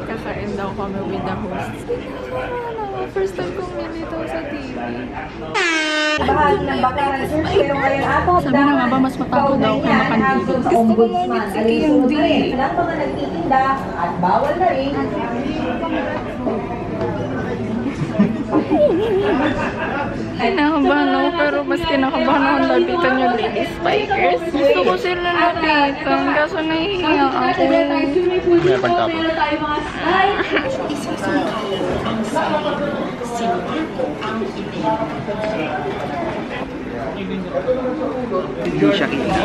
Kakain daw kami with the hosts. First time kong nilito sa TV. Bahagi ng bakaran, sir. Pero ngayon ako, sabi na nga ba, mas matakot daw kay makandito. Gusto ko mamit si KMD. Ng mga nagtitinda at bawal na rin. Kinakabahan ako, pero mas kinakabahan ako lapitan yung Lady Spikers. Gusto ko sila lapitan, kaso nahihiya ako. May pagtapos. Hindi siya kita.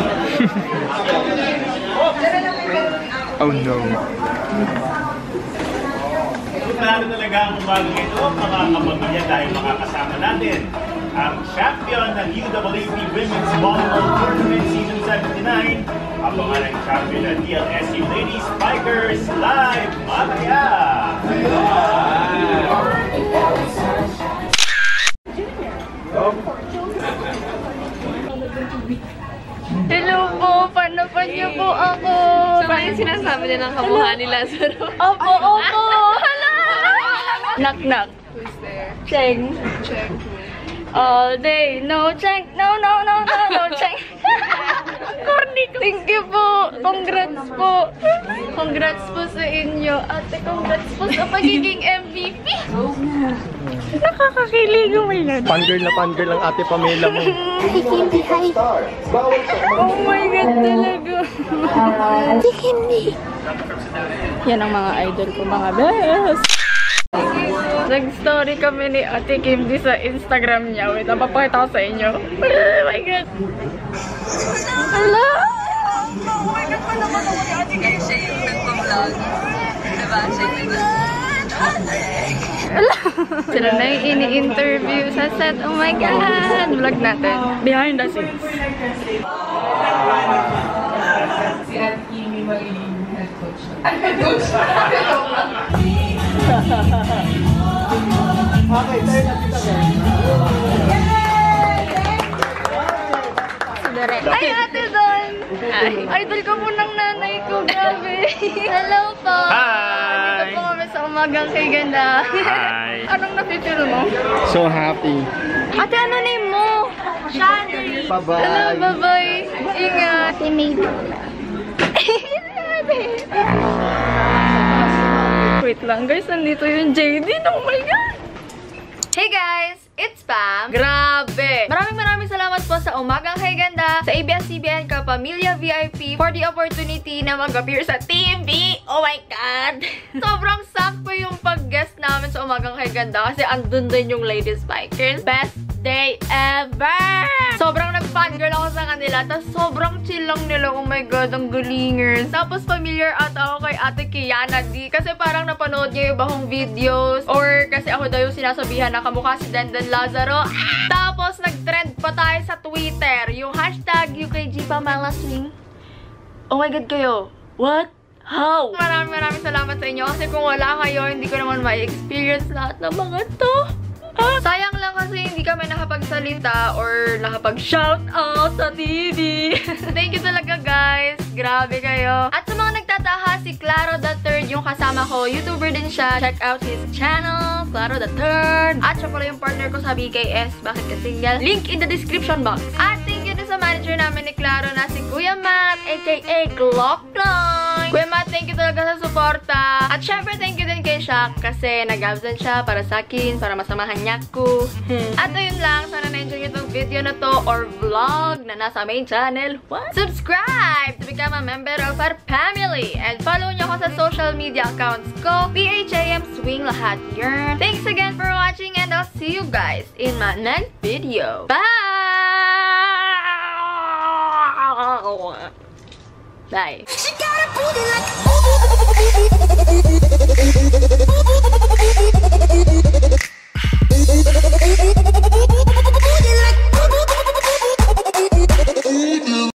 Oh no. Klaro talaga ang umagang ito, mga kapamilya, dahil makakasama natin ang champion ng UAAP Women's Volleyball Tournament Season 79, ang pangalang champion ng DLSU Lady Spikers live mamaya! Hello po! Panapan niyo po ako! Parang sinasabi niya ng kamukha ni Lazaro. Opo! Opo! Hala! Knock knock. Who's there? Cheng. Check. All day. No Cheng. No Cheng. Corny ko. Thank you po. Congrats po. Congrats po sa inyo. Ate, congrats po sa pagiging MVP. Nakakakilig. Oh my God. Fangirl ang ate Pamela mo. Hi, Kimby. Hi. Oh my God talaga. Si Kimby. Yan ang mga idol ko, mga best. Nag-story kami ni Ate Kimby sa Instagram niya. Wait, napapakita ko sa inyo. Oh my God. Hello! Oh my God, pa naman ako ni Ate Kimby siya yung nagpa-vlog. Diba? Siya yung Sila na yung ini-interview sa set. Oh my God! Vlog natin. Behind the scenes. si Ate Kimby magiging head coach. Okay, tayo na kita guys. Ay, Ate Don! Idol ko po ng nanay ko. Grabe. Hello po! Hi! Dito po kami sa umagang kay ganda. Hi! Anong napipil mo? So happy. Ate, ano name mo? Shani. Bye-bye. Hello, bye-bye. Ingat. Wait lang guys, nandito yung JD. Oh my God! Hey guys! It's Pam. Grabe! Maraming salamat po sa Umagang Kay Ganda, sa ABS-CBN Kapamilya VIP for the opportunity na mag-appear sa TV. Oh my God! Sobrang sakto yung pag-guest namin sa Umagang Kay Ganda kasi andun din yung Lady Spikers. Best day ever! Sobrang nag-fangirl ako sa kanila, tapos sobrang chill lang nila. Oh my God, ang galingers. Tapos familiar ata ako kay Ate Kiana D kasi parang napanood niya yung bahong videos or kasi ako daw yung sinasabihan na kamukha si Dandan Lazaro. Tapos nag-trend pa tayo sa Twitter yung hashtag UKG Pamela Swing. Oh my God kayo. What? How? Maraming salamat sa inyo kasi kung wala kayo, hindi ko naman ma-experience lahat ng mga to. Sayang lang kasi hindi kami nakapagsalita or nakapag-shout out sa TV. Thank you talaga guys. Grabe kayo. At sa mga nagtataha, si Claro the Third yung kasama ko. YouTuber din siya. Check out his channel, Claro the Third. At siya pala yung partner ko sa BKS. Bakit ka single? Link in the description box. At thank you din sa manager namin ni Claro na si Kuya Matt, aka Glock9. Kuya Matt, thank you talaga sa suporta. At syempre, thank you din kay Shaq kasi nag-absent siya para sa akin, para masamahan niya ko. At ayun lang, sana na-enjoy nyo itong video na to or vlog na nasa main channel. What? Subscribe to become a member of our family and follow nyo ako sa social media accounts ko. PHAM Swing lahat yun. Thanks again for watching and I'll see you guys in my next video. Bye! Bye. She got a booty like